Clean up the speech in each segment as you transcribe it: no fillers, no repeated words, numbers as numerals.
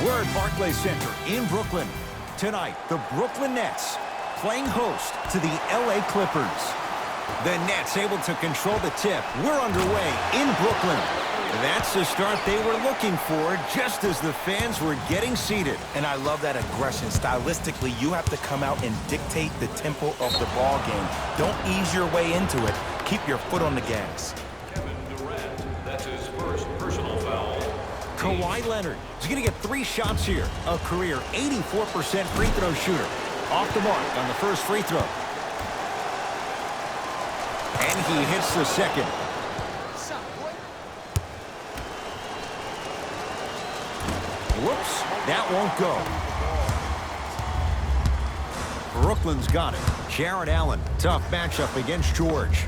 We're at Barclays Center in Brooklyn. Tonight, the Brooklyn Nets playing host to the LA Clippers. The Nets able to control the tip. We're underway in Brooklyn. That's the start they were looking for just as the fans were getting seated. And I love that aggression. Stylistically, you have to come out and dictate the tempo of the ball game. Don't ease your way into it. Keep your foot on the gas. Kevin Durant, that's his first personal foul. Kawhi Leonard is going to get 3 shots here. A career 84% free throw shooter. Off the mark on the first free throw. And he hits the second. Whoops, that won't go. Brooklyn's got it. Jarrett Allen, tough matchup against George.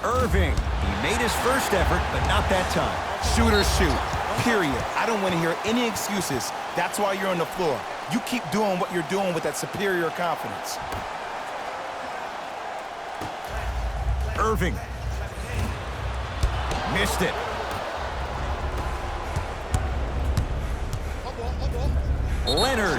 Irving, he made his first effort, but not that time. Shooters shoot, period. I don't want to hear any excuses. That's why you're on the floor. You keep doing what you're doing with that superior confidence. Irving. Missed it. Leonard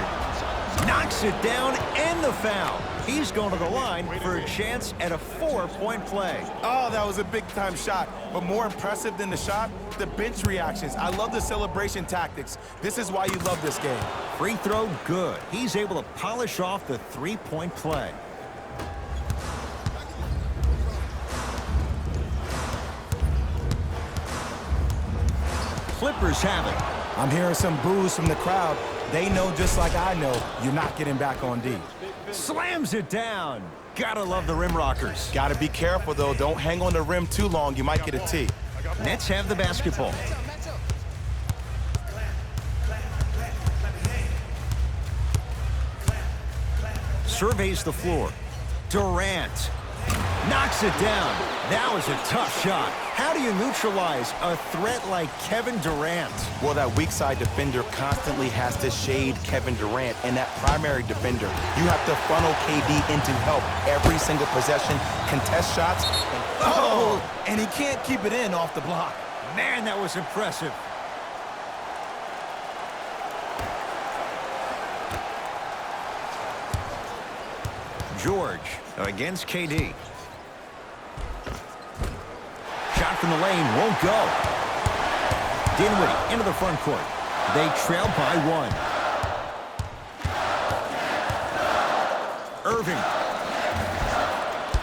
knocks it down and the foul. He's going to the line for a chance at a 4-point play. Oh, that was a big-time shot. But more impressive than the shot, the bench reactions. I love the celebration tactics. This is why you love this game. Free throw good. He's able to polish off the 3-point play. Clippers have it. I'm hearing some boos from the crowd. They know just like I know you're not getting back on D. Slams it down. Gotta love the rim rockers. Gotta be careful, though. Don't hang on the rim too long. You might get a T. Nets have the basketball. Surveys the floor. Durant knocks it down. That was a tough shot. How do you neutralize a threat like Kevin Durant? Well, that weak side defender constantly has to shade Kevin Durant, and that primary defender, you have to funnel KD into help every single possession, contest shots, and he can't keep it in off the block. Man, that was impressive. George against KD. Shot from the lane won't go. Dinwiddie into the front court. They trail by 1. Irving.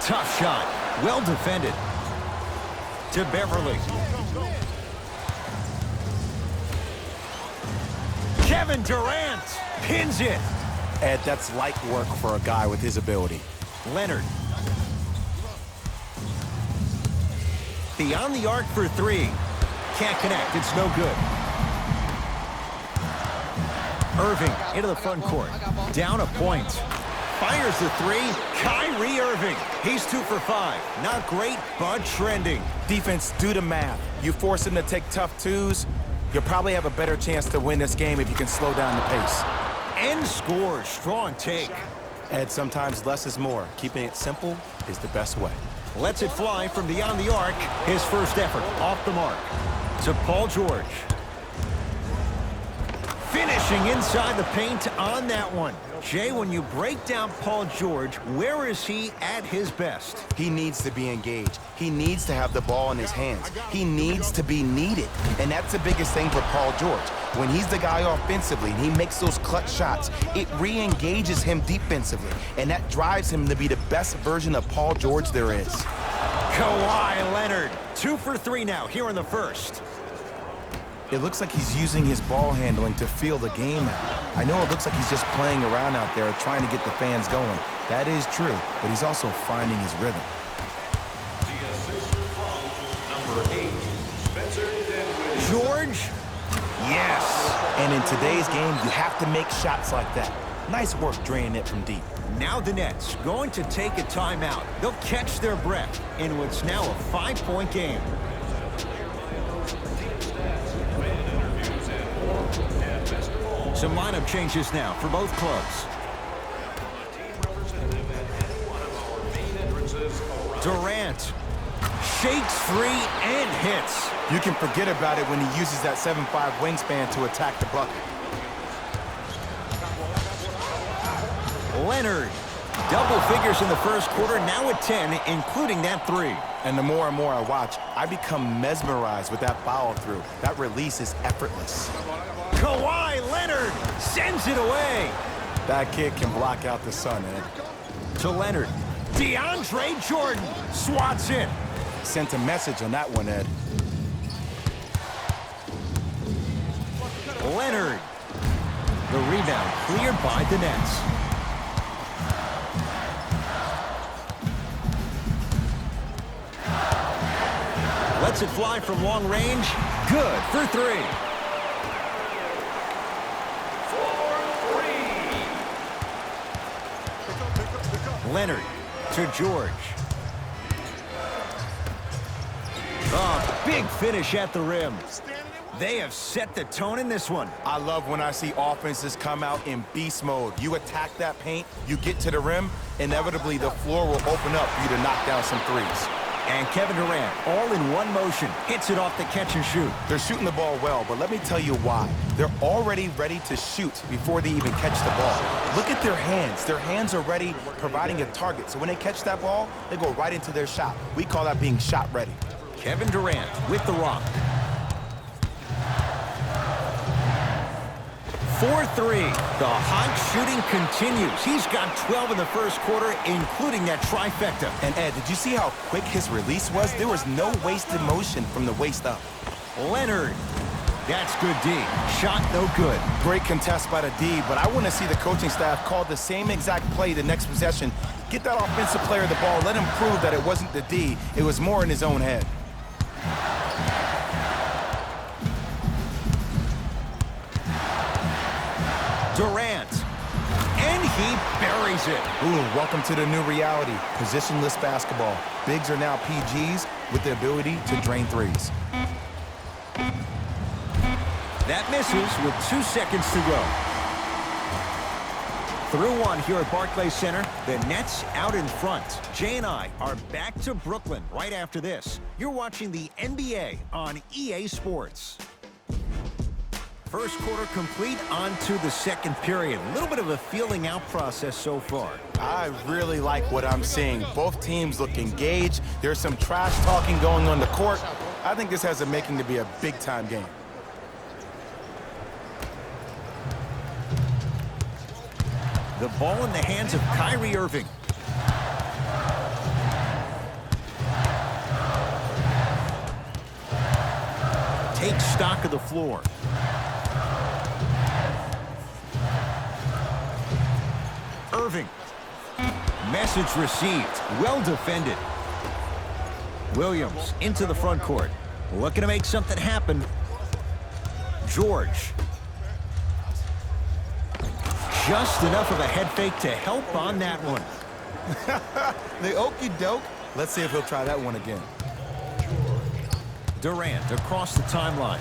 Tough shot. Well defended. To Beverly. Kevin Durant pins it. Ed, that's light work for a guy with his ability. Leonard. Beyond the arc for 3. Can't connect. It's no good. Irving into the front court. Down a point. Fires the 3. Kyrie Irving. He's 2 for 5. Not great, but trending. Defense, do the math. You force him to take tough twos, you'll probably have a better chance to win this game if you can slow down the pace. And scores. Strong take. Ed, sometimes less is more. Keeping it simple is the best way. Lets it fly from beyond the arc. His first effort off the mark. To Paul George. Finishing inside the paint on that one. Jay, when you break down Paul George, where is he at his best? He needs to be engaged. He needs to have the ball in his hands. He needs to be needed. And that's the biggest thing for Paul George. When he's the guy offensively and he makes those clutch shots, it re-engages him defensively. And that drives him to be the best version of Paul George there is. Kawhi Leonard, 2 for 3 now here in the first. It looks like he's using his ball handling to feel the game out. I know it looks like he's just playing around out there trying to get the fans going. That is true, but he's also finding his rhythm. Number 8, Spencer Dinwiddie. George? Yes. And in today's game, you have to make shots like that. Nice work draining it from deep. Now the Nets going to take a timeout. They'll catch their breath in what's now a 5-point game. Some lineup changes now for both clubs. Durant shakes free and hits. You can forget about it when he uses that 7'5" wingspan to attack the bucket. Leonard. Double figures in the first quarter, now at 10, including that 3. And the more and more I watch, I become mesmerized with that follow-through. That release is effortless. Kawhi Leonard sends it away. That kid can block out the sun, Ed. To Leonard. DeAndre Jordan swats it. Sent a message on that one, Ed. Leonard. The rebound cleared by the Nets. Lets it fly from long range. Good for 3. Leonard to George. Oh, big finish at the rim. They have set the tone in this one. I love when I see offenses come out in beast mode. You attack that paint, you get to the rim, inevitably the floor will open up for you to knock down some threes. And Kevin Durant, all in one motion, hits it off the catch and shoot. They're shooting the ball well, but let me tell you why. They're already ready to shoot before they even catch the ball. Look at their hands. Their hands are ready, providing a target. So when they catch that ball, they go right into their shot. We call that being shot ready. Kevin Durant with the rock. 4-3. The hot shooting continues. He's got 12 in the first quarter, including that trifecta. And Ed, did you see how quick his release was? There was no wasted motion from the waist up. Leonard. That's good D. Shot no good. Great contest by the D, but I want to see the coaching staff call the same exact play the next possession. Get that offensive player the ball. Let him prove that it wasn't the D. It was more in his own head. Durant. And he buries it. Ooh, welcome to the new reality. Positionless basketball. Bigs are now PGs with the ability to drain threes. That misses with 2 seconds to go. Through 1 here at Barclays Center. The Nets out in front. Jay and I are back to Brooklyn right after this. You're watching the NBA on EA Sports. First quarter complete, on to the second period. A little bit of a feeling out process so far. I really like what I'm seeing. Both teams look engaged. There's some trash talking going on the court. I think this has a making to be a big-time game. The ball in the hands of Kyrie Irving. Takes stock of the floor. Irving. Message received. Well defended. Williams into the front court. Looking to make something happen. George. Just enough of a head fake to help on that one. The okey doke. Let's see if he'll try that one again. Durant across the timeline.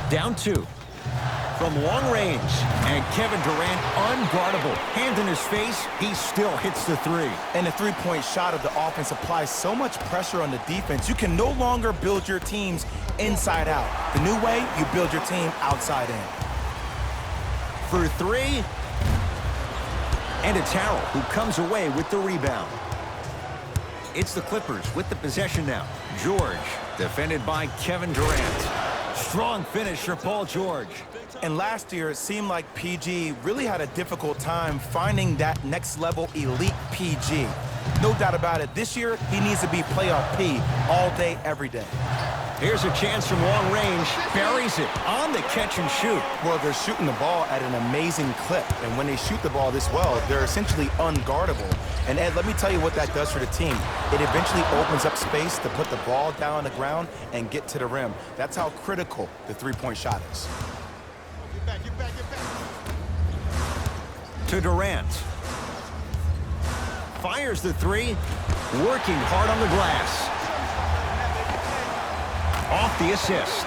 Down 2. From long range. And Kevin Durant unguardable. Hand in his face. He still hits the 3. And the three-point shot of the offense applies so much pressure on the defense. You can no longer build your teams inside out. The new way, you build your team outside in. For 3. And it's Harrell who comes away with the rebound. It's the Clippers with the possession now. George, defended by Kevin Durant. Strong finish for Paul George. And last year, it seemed like PG really had a difficult time finding that next-level elite PG. No doubt about it, this year, he needs to be playoff P all day, every day. Here's a chance from long range. Buries it on the catch and shoot. Well, they're shooting the ball at an amazing clip. And when they shoot the ball this well, they're essentially unguardable. And Ed, let me tell you what that does for the team. It eventually opens up space to put the ball down on the ground and get to the rim. That's how critical the three-point shot is. Get back. To Durant. Fires the 3. Working hard on the glass. Off the assist.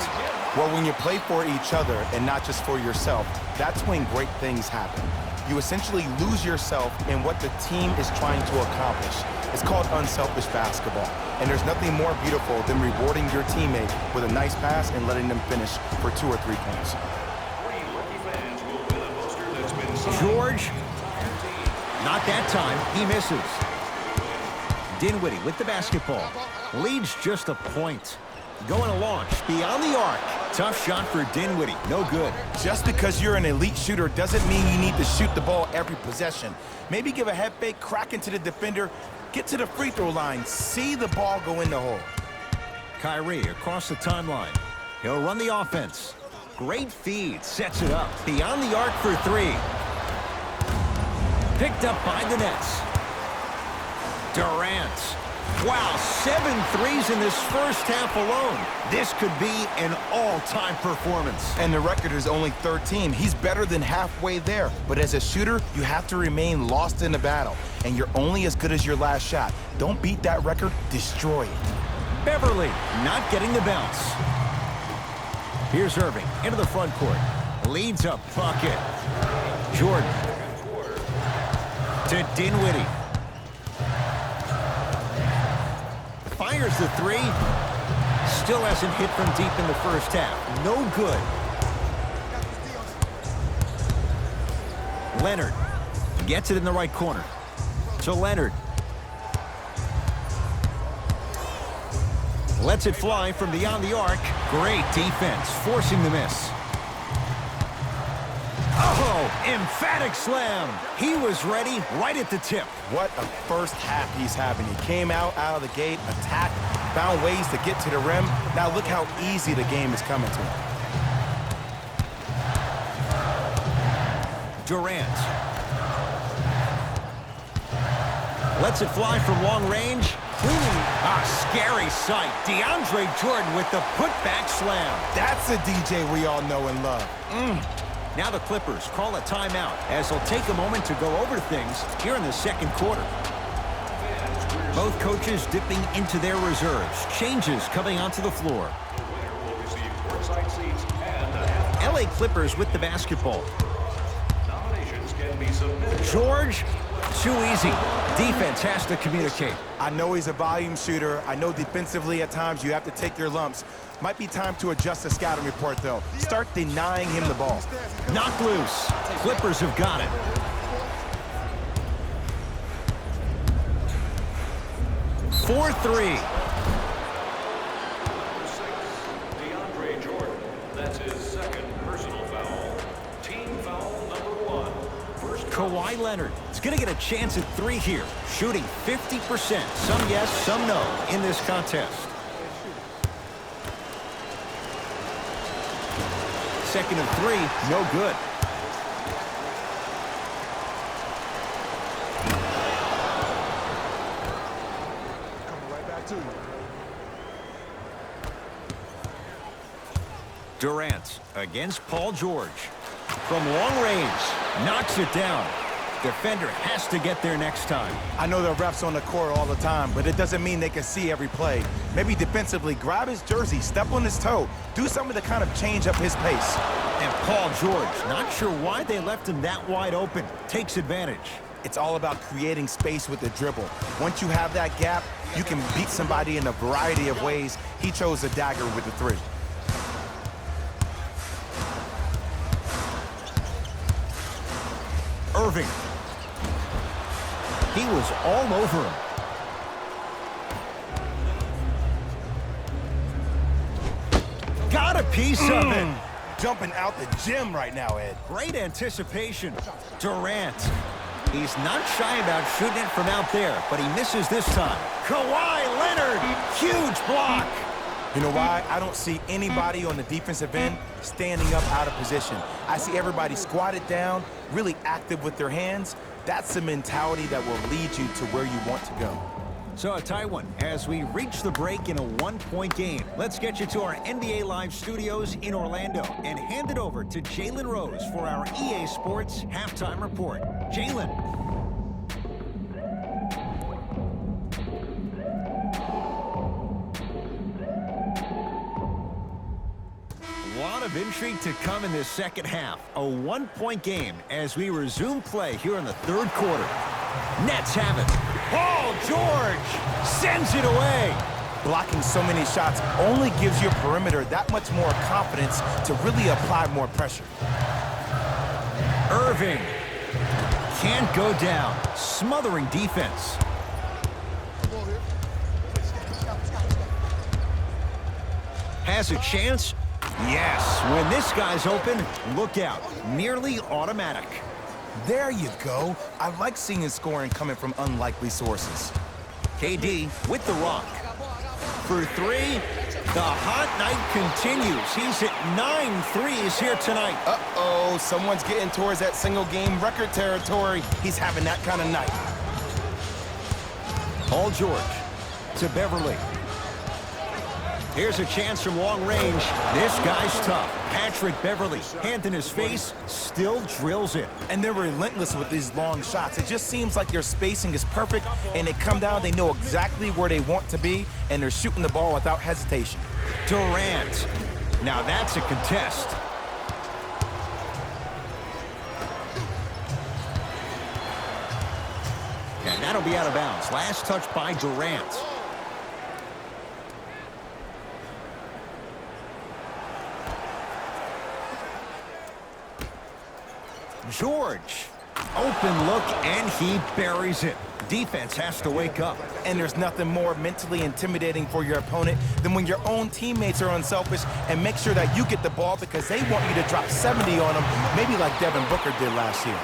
Well, when you play for each other and not just for yourself, that's when great things happen. You essentially lose yourself in what the team is trying to accomplish. It's called unselfish basketball. And there's nothing more beautiful than rewarding your teammate with a nice pass and letting them finish for 2 or 3 points. George. Not that time. He misses. Dinwiddie with the basketball. Leads just a point. Going to launch beyond the arc. Tough shot for Dinwiddie. No good. Just because you're an elite shooter doesn't mean you need to shoot the ball every possession. Maybe give a head fake, crack into the defender, get to the free throw line, see the ball go in the hole. Kyrie across the timeline. He'll run the offense. Great feed. Sets it up. Beyond the arc for three. Picked up by the Nets. Durant. Wow, 7 threes in this first half alone. This could be an all-time performance. And the record is only 13. He's better than halfway there. But as a shooter, you have to remain lost in the battle. And you're only as good as your last shot. Don't beat that record, destroy it. Beverly not getting the bounce. Here's Irving into the front court. Leads a bucket. Jordan. To Dinwiddie. Fires the three. Still hasn't hit from deep in the first half. No good. Leonard gets it in the right corner. To Leonard. Lets it fly from beyond the arc. Great defense, forcing the miss. Oh, emphatic slam. He was ready right at the tip. What a first half he's having. He came out of the gate, attacked, found ways to get to the rim. Now look how easy the game is coming to him. Durant. Lets it fly from long range. A scary sight. DeAndre Jordan with the putback slam. That's a DJ we all know and love. Now the Clippers call a timeout as they'll take a moment to go over things here in the second quarter. Both coaches dipping into their reserves. Changes coming onto the floor. LA Clippers with the basketball. Nominations can be submitted. George, too easy. Defense has to communicate. I know he's a volume shooter. I know defensively at times you have to take your lumps. Might be time to adjust the scouting report, though. Start denying him the ball. Knocked loose. Clippers have got it. Four three. DeAndre Jordan. That's his second personal foul. Team foul number 1. First Kawhi Leonard is going to get a chance at three here. Shooting 50%. Some yes, some no in this contest. Second of three, no good. Coming right back to you. Durant against Paul George. From long range, knocks it down. Defender has to get there next time. I know the refs on the court all the time, but it doesn't mean they can see every play. Maybe defensively, grab his jersey, step on his toe, do something to kind of change up his pace. And Paul George, not sure why they left him that wide open, takes advantage. It's all about creating space with the dribble. Once you have that gap, you can beat somebody in a variety of ways. He chose a dagger with the three. Irving. He was all over him. Got a piece of it. Jumping out the gym right now, Ed. Great anticipation. Durant. He's not shy about shooting it from out there, but he misses this time. Kawhi Leonard. Huge block. You know why? I don't see anybody on the defensive end standing up out of position. I see everybody squatted down, really active with their hands. That's the mentality that will lead you to where you want to go. So a tie one as we reach the break in a one-point game. Let's get you to our NBA Live studios in Orlando and hand it over to Jalen Rose for our EA Sports Halftime Report. Jalen. A lot of intrigue to come in this second half. A one-point game as we resume play here in the third quarter. Nets have it. Paul George sends it away. Blocking so many shots only gives your perimeter that much more confidence to really apply more pressure. Irving. Can't go down. Smothering defense. Has a chance? Yes. When this guy's open, look out. Nearly automatic. There you go. I like seeing his scoring coming from unlikely sources. KD with the rock. For three, the hot night continues. He's at 9 threes here tonight. Uh-oh, someone's getting towards that single-game record territory. He's having that kind of night. Paul George to Beverly. Here's a chance from long range. This guy's tough. Patrick Beverly, hand in his face, still drills it. And they're relentless with these long shots. It just seems like their spacing is perfect, and they come down, they know exactly where they want to be, and they're shooting the ball without hesitation. Durant. Now that's a contest. And that'll be out of bounds. Last touch by Durant. George. Open look, and he buries it. Defense has to wake up. And there's nothing more mentally intimidating for your opponent than when your own teammates are unselfish and make sure that you get the ball because they want you to drop 70 on them, maybe like Devin Booker did last year.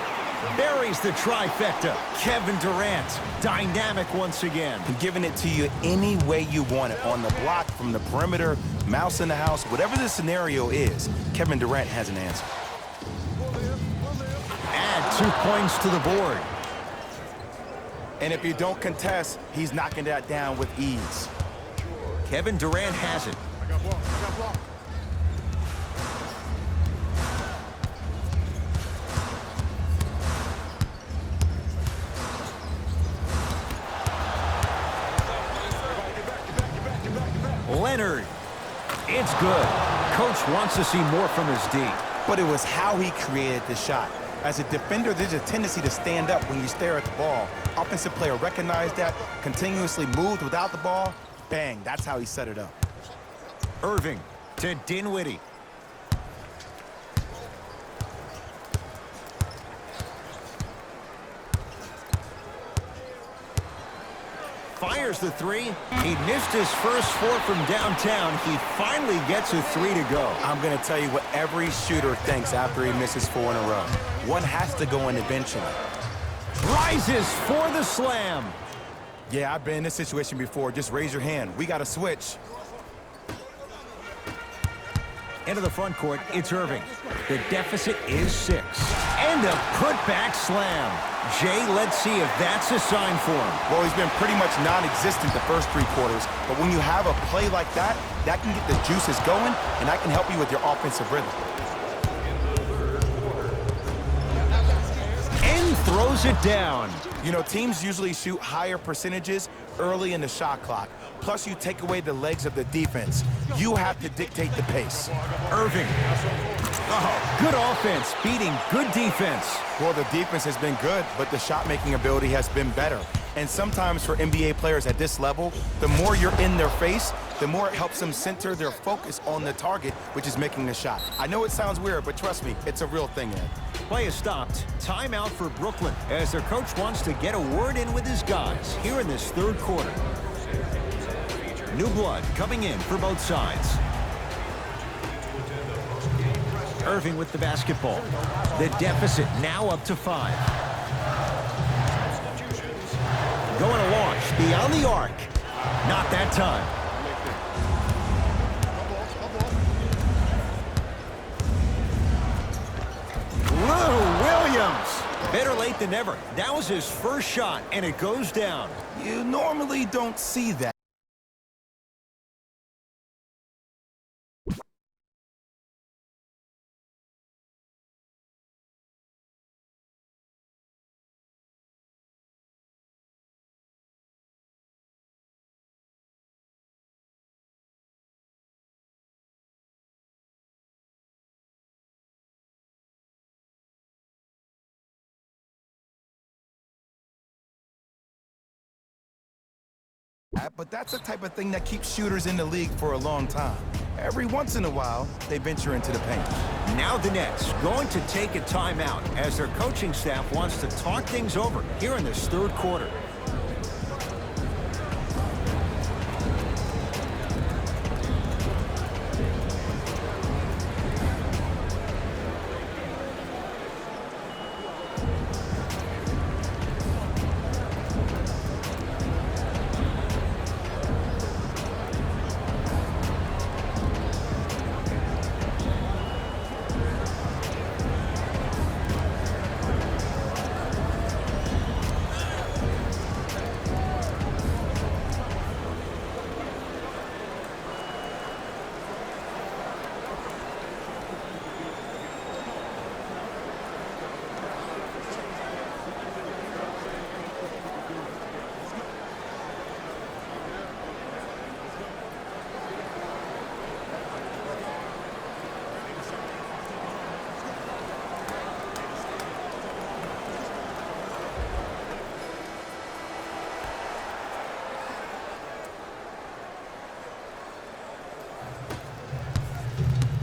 Buries the trifecta. Kevin Durant, dynamic once again. And giving it to you any way you want it, on the block, from the perimeter, mouse in the house, whatever the scenario is, Kevin Durant has an answer. Add 2 points to the board. And if you don't contest, he's knocking that down with ease. Kevin Durant has it. I got blocked. I got blocked. Leonard. It's good. Coach wants to see more from his D. But it was how he created the shot. As a defender, there's a tendency to stand up when you stare at the ball. Offensive player recognized that, continuously moved without the ball. Bang, that's how he set it up. Irving to Dinwiddie. Fires the three. He missed his first 4 from downtown. He finally gets a 3 to go. I'm going to tell you what every shooter thinks after he misses 4 in a row. One has to go in eventually. Rises for the slam. Yeah, I've been in this situation before. Just raise your hand. We got to switch. Into the front court, it's Irving. The deficit is 6. And a putback slam. Jay, let's see if that's a sign for him. Well, he's been pretty much non-existent the first 3 quarters, but when you have a play like that, that can get the juices going, and that can help you with your offensive rhythm. And throws it down. You know, teams usually shoot higher percentages early in the shot clock. Plus, you take away the legs of the defense. You have to dictate the pace. Irving. Oh, good offense, beating good defense. Well, the defense has been good, but the shot-making ability has been better. And sometimes for NBA players at this level, the more you're in their face, the more it helps them center their focus on the target, which is making the shot. I know it sounds weird, but trust me, it's a real thing, Ed. Play is stopped. Timeout for Brooklyn as their coach wants to get a word in with his guys here in this 3rd quarter. New blood coming in for both sides. Irving with the basketball. The deficit now up to 5. Going to launch beyond the arc. Not that time. Lou Williams. Better late than never. That was his first shot, and it goes down. You normally don't see that. that, but that's the type of thing that keeps shooters in the league for a long time. Every once in a while, they venture into the paint. Now the Nets going to take a timeout as their coaching staff wants to talk things over here in this third quarter.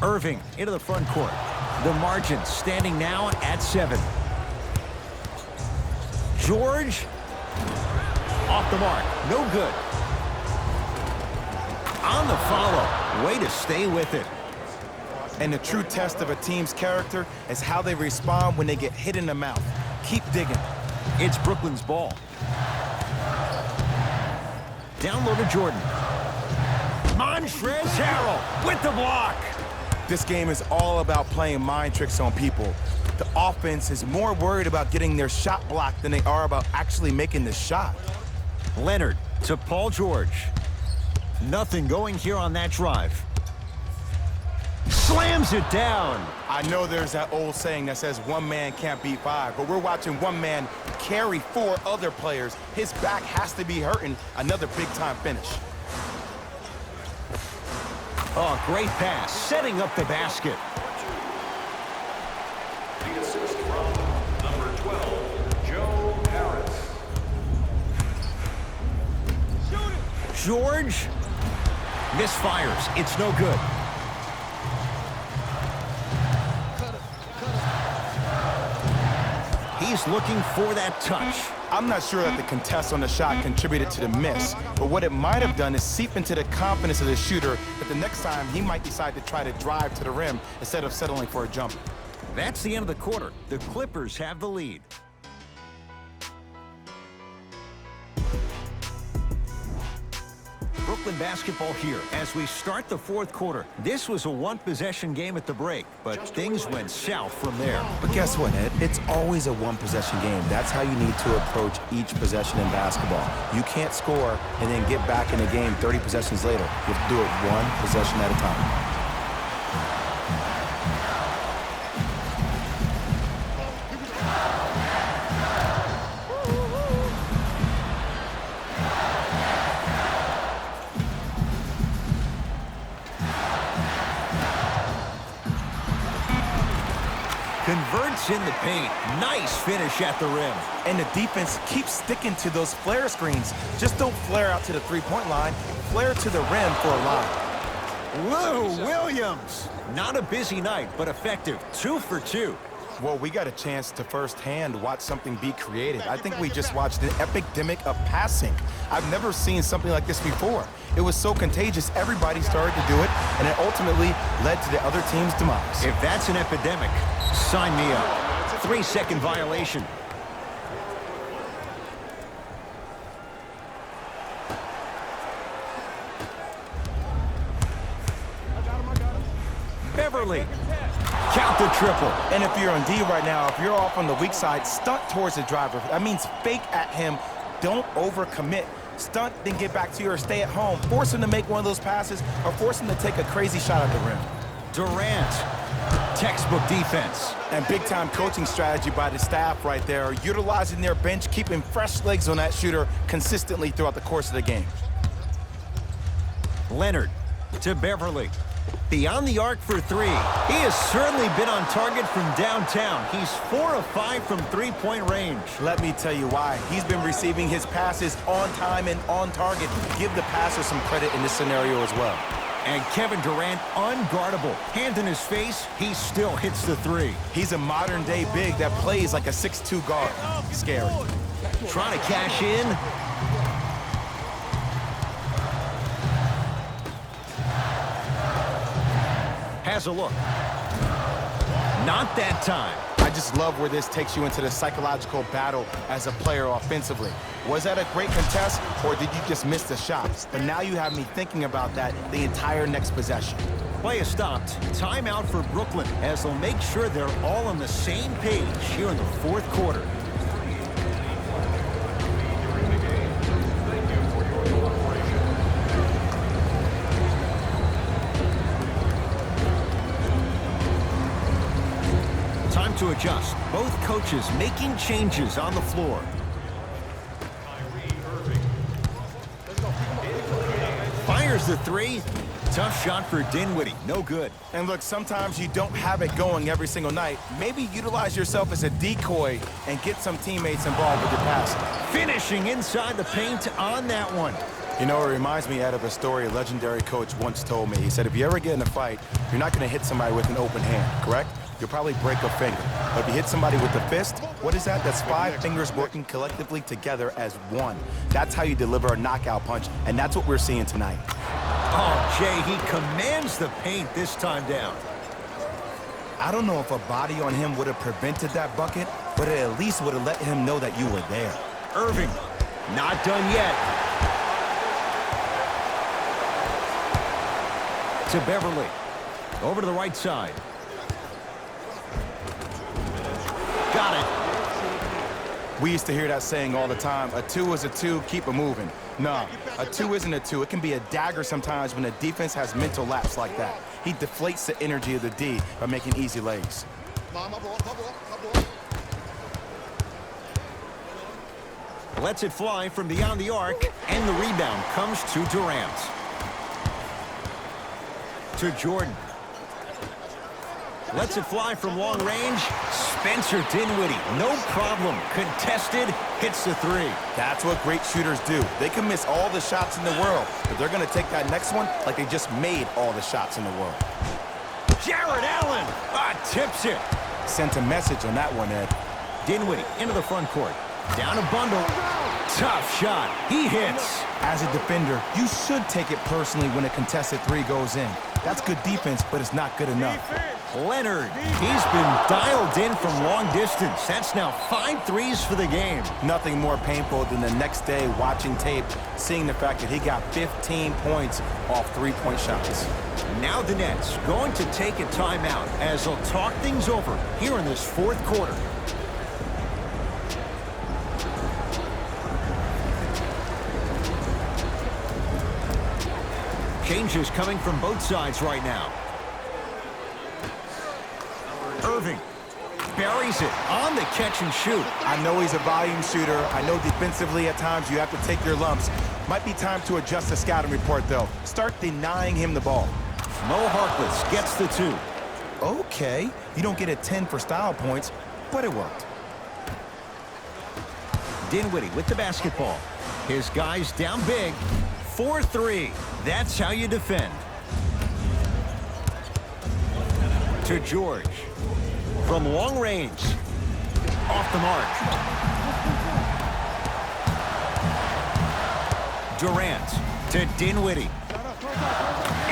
Irving into the front court. The margin standing now at 7. George off the mark. No good. On the follow. Way to stay with it. And the true test of a team's character is how they respond when they get hit in the mouth. Keep digging. It's Brooklyn's ball. Down low to Jordan. Montrezl Harrell with the block. This game is all about playing mind tricks on people. The offense is more worried about getting their shot blocked than they are about actually making the shot. Leonard to Paul George. Nothing going here on that drive. Slams it down. I know there's that old saying that says one man can't beat 5, but we're watching one man carry 4 other players. His back has to be hurting. Another big-time finish. Oh, great pass, setting up the basket. The assist from number 12, Joe Harris. George misfires. It's no good. He's looking for that touch. I'm not sure that the contest on the shot contributed to the miss, but what it might have done is seep into the confidence of the shooter that the next time he might decide to try to drive to the rim instead of settling for a jumper. That's the end of the quarter. The Clippers have the lead. Brooklyn basketball here as we start the fourth quarter. This was a one-possession game at the break, but things went south from there. But guess what, Ed? It's always a one-possession game. That's how you need to approach each possession in basketball. You can't score and then get back in the game 30 possessions later. You have to do it one possession at a time. Converts in the paint. Nice finish at the rim. And the defense keeps sticking to those flare screens. Just don't flare out to the three-point line. Flare to the rim for a line. Lou Williams. Not a busy night, but effective. 2 for 2. Well, we got a chance to firsthand watch something be created. I think we just watched an epidemic of passing. I've never seen something like this before. It was so contagious, everybody started to do it, and it ultimately led to the other team's demise. If that's an epidemic, sign me up. 3-second violation. Beverly. Count the triple. And if you're on D right now, if you're off on the weak side, stunt towards the driver. That means fake at him. Don't overcommit. Stunt, then get back to your stay at home. Force him to make one of those passes or force him to take a crazy shot at the rim. Durant. Textbook defense. And big-time coaching strategy by the staff right there, utilizing their bench, keeping fresh legs on that shooter consistently throughout the course of the game. Leonard to Beverly. Beyond the arc for three. He has certainly been on target from downtown. He's 4 of 5 from three-point range. Let me tell you why. He's been receiving his passes on time and on target. Give the passer some credit in this scenario as well. And Kevin Durant, unguardable. Hand in his face, he still hits the three. He's a modern-day big that plays like a 6'2 guard. Scary. Trying to cash in. Has a look. Not that time. I just love where this takes you into the psychological battle as a player offensively. Was that a great contest, or did you just miss the shots? But now you have me thinking about that the entire next possession. Play is stopped. Timeout for Brooklyn as they'll make sure they're all on the same page here in the fourth quarter. Time to adjust. Both coaches making changes on the floor. Fires the three. Tough shot for Dinwiddie. No good. And look, sometimes you don't have it going every single night. Maybe utilize yourself as a decoy and get some teammates involved with your pass. Finishing inside the paint on that one. You know, it reminds me, Ed, of a story a legendary coach once told me. He said, if you ever get in a fight, you're not going to hit somebody with an open hand, correct? You'll probably break a finger. But if you hit somebody with a fist, what is that? That's 5 fingers working collectively together as one. That's how you deliver a knockout punch, and that's what we're seeing tonight. Oh, Jay, he commands the paint this time down. I don't know if a body on him would have prevented that bucket, but it at least would have let him know that you were there. Irving, not done yet. To Beverly. Over to the right side. Got it. We used to hear that saying all the time, a 2 is a 2, keep it moving. No, a 2 isn't a 2. It can be a dagger sometimes when a defense has mental lapse like that. He deflates the energy of the D by making easy lays. Lets it fly from beyond the arc, and the rebound comes to Durant. To Jordan. Lets it fly from long range. Spencer Dinwiddie, no problem. Contested, hits the three. That's what great shooters do. They can miss all the shots in the world, but they're going to take that next one like they just made all the shots in the world. Jared Allen, tips it. Sent a message on that one, Ed. Dinwiddie into the front court. Down a bundle. Tough shot. He hits. As a defender, you should take it personally when a contested three goes in. That's good defense, but it's not good enough. Leonard, he's been dialed in from long distance. That's now 5 threes for the game. Nothing more painful than the next day watching tape, seeing the fact that he got 15 points off three-point shots. Now the Nets going to take a timeout as they'll talk things over here in this fourth quarter. Changes coming from both sides right now. Irving buries it on the catch and shoot. I know he's a volume shooter. I know defensively at times you have to take your lumps. Might be time to adjust the scouting report, though. Start denying him the ball. Mo Harkless gets the 2. Okay, you don't get a 10 for style points, but it worked. Dinwiddie with the basketball. His guys down big. 4-3. That's how you defend. To George. From long range. Off the mark. Durant to Dinwiddie.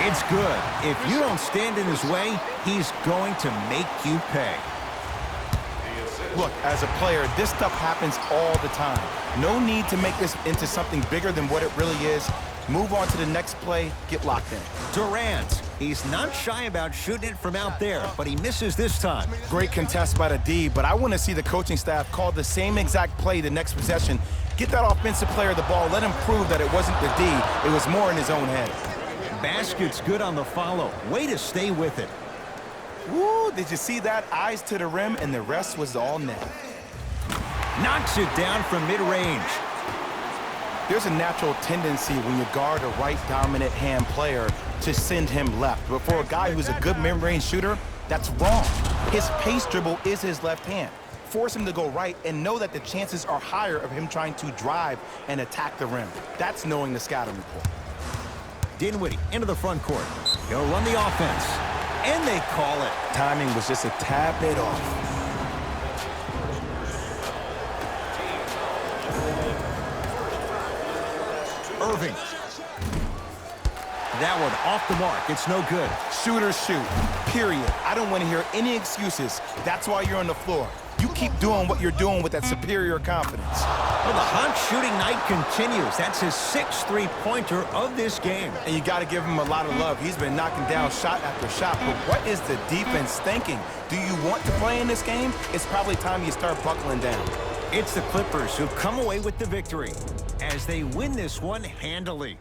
It's good. If you don't stand in his way, he's going to make you pay. Look, as a player, this stuff happens all the time. No need to make this into something bigger than what it really is. Move on to the next play, get locked in. Durant, he's not shy about shooting it from out there, but he misses this time. Great contest by the D, but I want to see the coaching staff call the same exact play the next possession. Get that offensive player the ball, let him prove that it wasn't the D, it was more in his own head. Basket's good on the follow. Way to stay with it. Woo, did you see that? Eyes to the rim, and the rest was all net. Knocks it down from mid-range. There's a natural tendency when you guard a right dominant hand player to send him left. But for a guy who's a good mid-range shooter, that's wrong. His pace dribble is his left hand. Force him to go right and know that the chances are higher of him trying to drive and attack the rim. That's knowing the scouting report. Dinwiddie into the front court. He'll run the offense. And they call it. Timing was just a tad bit off. Irving. That one off the mark. It's no good. Shooters shoot, period. I don't want to hear any excuses. That's why you're on the floor. You keep doing what you're doing with that superior confidence. Well, the hot shooting night continues. That's his 6th three-pointer of this game. And you got to give him a lot of love. He's been knocking down shot after shot. But what is the defense thinking? Do you want to play in this game? It's probably time you start buckling down. It's the Clippers who come away with the victory as they win this one handily.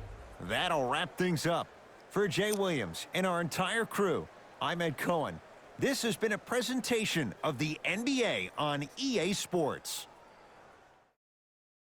That'll wrap things up. For Jay Williams and our entire crew, I'm Ed Cohen. This has been a presentation of the NBA on EA Sports.